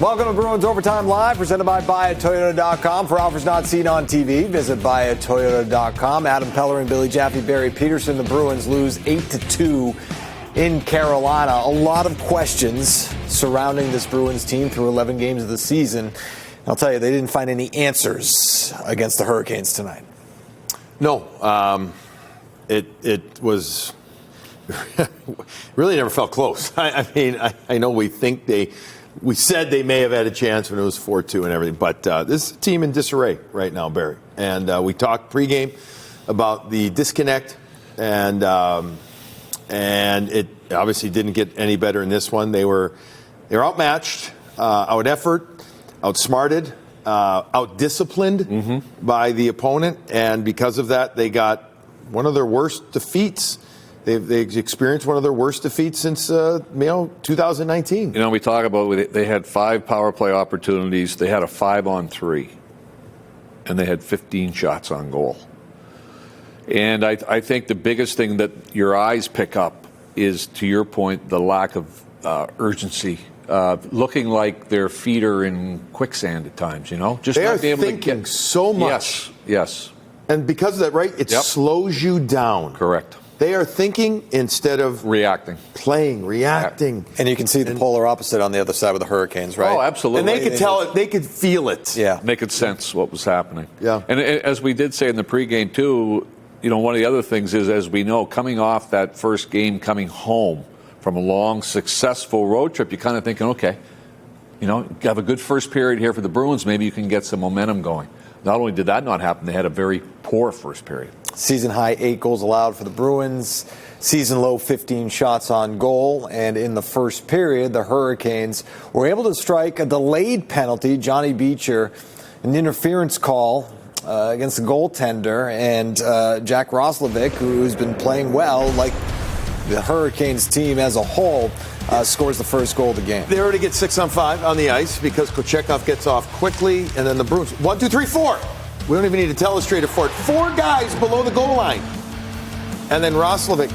Welcome to Bruins Overtime Live, presented by BuyAToyota.com. For offers not seen on TV, visit BuyAToyota.com. Adam Peller and Billy Jaffe, Barry Peterson. The Bruins lose 8-2 in Carolina. A lot of questions surrounding this Bruins team through 11 games of the season. I'll tell you, they didn't find any answers against the Hurricanes tonight. No, it was really never felt close. I mean, I know we said they may have had a chance when it was 4-2 and everything, but this is a team in disarray right now, Barry. And we talked pregame about the disconnect, and it obviously didn't get any better in this one. They were outmatched, out effort, outsmarted, out-disciplined by the opponent, and because of that, they got one of their worst defeats. They've experienced one of their worst defeats since 2019. We talk about they had 5 power play opportunities. They had a 5-on-3, and they had 15 shots on goal. And I think the biggest thing that your eyes pick up is, to your point, the lack of urgency. Looking like their feet are in quicksand at times, Just they not are being able thinking to get so much. Yes. And because of that, right, it slows you down. Correct. They are thinking instead of reacting. Reacting. And you can see the polar opposite on the other side with the Hurricanes, right? Oh, absolutely. And they could tell it. They could feel it. Yeah. They could sense what was happening. Yeah. And as we did say in the pregame, too, one of the other things is, as we know, coming off that first game, coming home from a long, successful road trip, you're kind of thinking, okay, you have a good first period here for the Bruins. Maybe you can get some momentum going. Not only did that not happen, they had a very poor first period. Season high 8 goals allowed for the Bruins. Season low 15 shots on goal. And in the first period, the Hurricanes were able to strike a delayed penalty. Johnny Beecher, an interference call against the goaltender. And Jack Roslovic, who's been playing well, like the Hurricanes team as a whole, scores the first goal of the game. They already get 6-on-5 on the ice because Kochetkov gets off quickly, and then the Bruins 1, 2, 3, 4. We don't even need to telestrate it for it. 4 guys below the goal line, and then Roslovic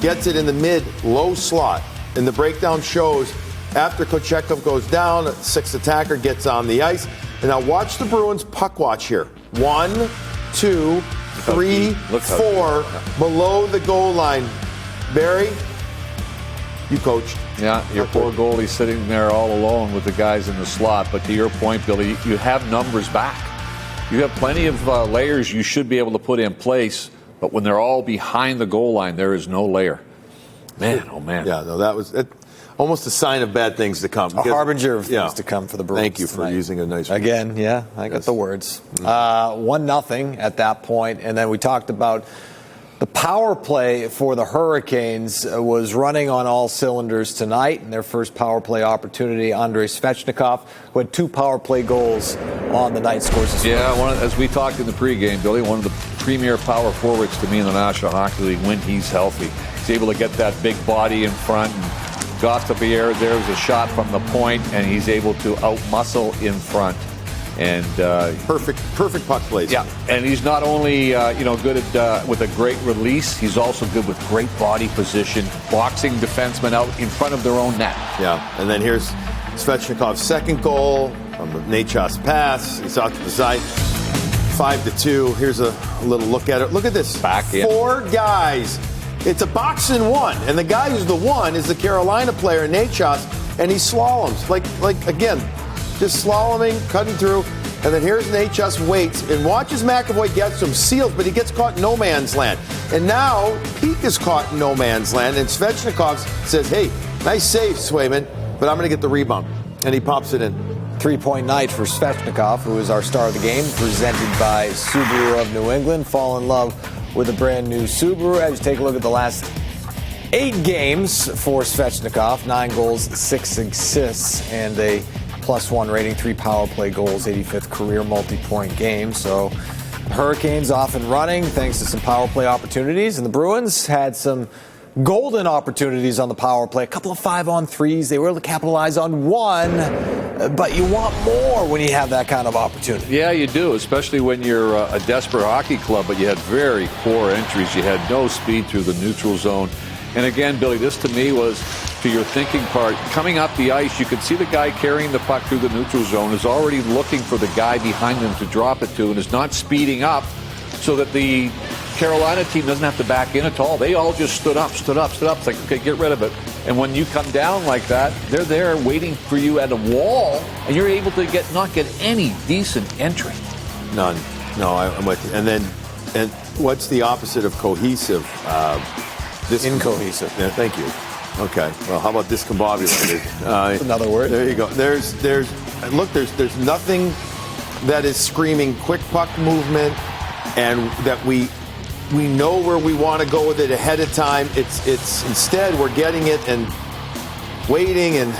gets it in the mid-low slot. And the breakdown shows after Kochetkov goes down, 6th attacker gets on the ice. And now watch the Bruins puck watch here. 1, 2, 3, 4 below the goal line. Barry, you coached. Yeah, your poor goalie sitting there all alone with the guys in the slot. But to your point, Billy, you have numbers back. You have plenty of layers you should be able to put in place. But when they're all behind the goal line, there is no layer. Man, oh man. Yeah, no, that was almost a sign of bad things to come. A harbinger of things to come for the Bruins. Thank you for using a nice word. Again, yeah, I got the words. 1-0 at that point, and then we talked about the power play for the Hurricanes was running on all cylinders tonight. In their first power play opportunity, Andrei Svechnikov, who had 2 power play goals on the night, scores his first. As we talked in the pregame, Billy, one of the premier power forwards to me in the National Hockey League when he's healthy. He's able to get that big body in front. And Gastabier, there's a shot from the point, and he's able to out-muscle in front. And perfect puck plays. Yeah, and he's not only good at with a great release, he's also good with great body position, boxing defensemen out in front of their own net. Yeah, and then here's Svechnikov's second goal from the Necas pass. He's out to the side. 5-2. Here's a little look at it. Look at this. Back in. 4 guys. It's a box in one, and the guy who's the one is the Carolina player, Necas, and he slaloms like again. Just slaloming, cutting through, and then here's Necas waits and watches McAvoy get some seals, but he gets caught in no man's land. And now Peak is caught in no man's land, and Svechnikov says, hey, nice save, Swayman, but I'm going to get the rebound. And he pops it in. 3-point night for Svechnikov, who is our star of the game, presented by Subaru of New England. Fall in love with a brand new Subaru. As you take a look at the last 8 games for Svechnikov, 9 goals, 6 assists, and a +1 rating, 3 power play goals, 85th career multi-point game. So Hurricanes off and running thanks to some power play opportunities. And the Bruins had some golden opportunities on the power play. A couple of 5-on-3s. They were able to capitalize on one. But you want more when you have that kind of opportunity. Yeah, you do, especially when you're a desperate hockey club. But you had very poor entries. You had no speed through the neutral zone. And again, Billy, this to me was to your thinking part, coming up the ice, you can see the guy carrying the puck through the neutral zone is already looking for the guy behind him to drop it to and is not speeding up so that the Carolina team doesn't have to back in at all. They all just stood up. It's like, okay, get rid of it. And when you come down like that, they're there waiting for you at a wall, and you're able to not get any decent entry. None. No, I'm with you. And what's the opposite of cohesive? Incohesive. Yeah, thank you. Okay. Well, how about discombobulated? Another word. There you go. There's nothing that is screaming quick puck movement, and that we know where we want to go with it ahead of time. It's instead we're getting it and waiting, and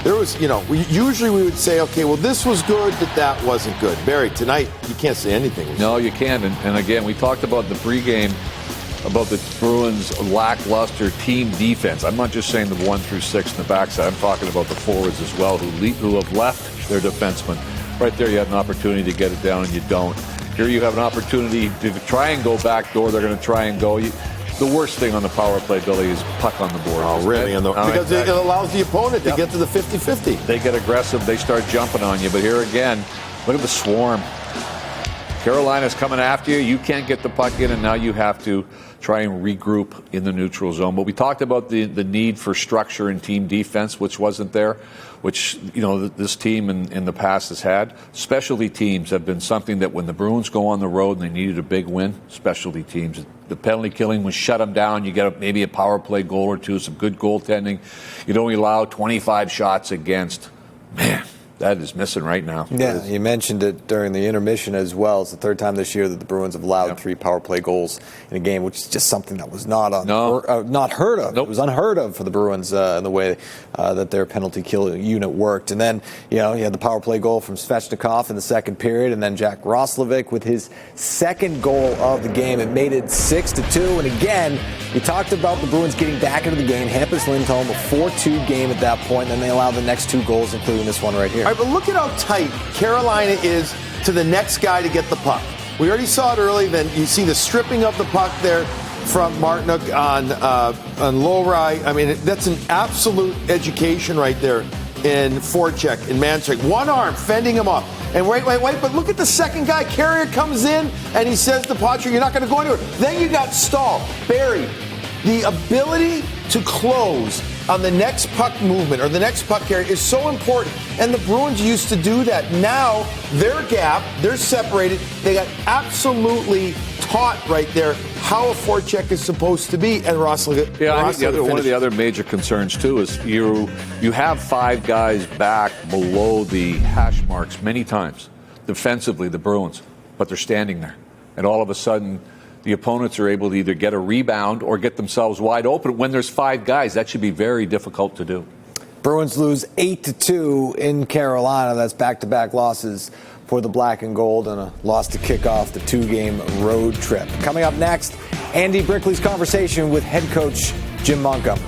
there was, usually we would say, okay, well, this was good, but that wasn't good. Barry, tonight you can't say anything. No, you can't. And again, we talked about the pregame about the Bruins' lackluster team defense. I'm not just saying the 1 through 6 in the backside. I'm talking about the forwards as well who have left their defensemen. Right there, you had an opportunity to get it down, and you don't. Here you have an opportunity to try and go back door. They're going to try and go. The worst thing on the power play, Billy, is puck on the board. Oh, really? Because it allows the opponent to get to the 50-50. They get aggressive. They start jumping on you. But here again, look at the swarm. Carolina's coming after you. You can't get the puck in, and now you have to try and regroup in the neutral zone. But we talked about the need for structure in team defense, which wasn't there, which, this team in the past has had. Specialty teams have been something that when the Bruins go on the road and they needed a big win, specialty teams, the penalty killing would shut them down. You get maybe a power play goal or two, some good goaltending. You'd only allow 25 shots against. Man, that is missing right now. Yeah, you mentioned it during the intermission as well. It's the third time this year that the Bruins have allowed 3 power play goals in a game, which is just something that was not heard of. Nope. It was unheard of for the Bruins in the way that their penalty kill unit worked. And then, you had the power play goal from Svechnikov in the second period, and then Jack Roslovic with his second goal of the game. It made it 6-2. And again, you talked about the Bruins getting back into the game. Hampus Lindholm, a 4-2 game at that point, and then they allowed the next 2 goals, including this one right here. All right, but look at how tight Carolina is to the next guy to get the puck. We already saw it early. Then you see the stripping of the puck there from Marchand on Lowry. I mean, that's an absolute education right there in forecheck, in man check. One arm fending him off. And wait, but look at the second guy. Carrier comes in, and he says to Poitras, you're not going to go anywhere. Then you got Stahl. Barry, the ability to close on the next puck movement or the next puck carry is so important. And the Bruins used to do that. Now, their gap, they're separated. They got absolutely taught right there how a forecheck is supposed to be. And Roslovic. Yeah, I think one of the other major concerns, too, is you have 5 guys back below the hash marks many times, defensively, the Bruins, but they're standing there. And all of a sudden, the opponents are able to either get a rebound or get themselves wide open. When there's 5 guys, that should be very difficult to do. Bruins lose 8-2 in Carolina. That's back-to-back losses for the black and gold, and a loss to kick off the 2-game road trip. Coming up next, Andy Brickley's conversation with head coach Jim Montgomery.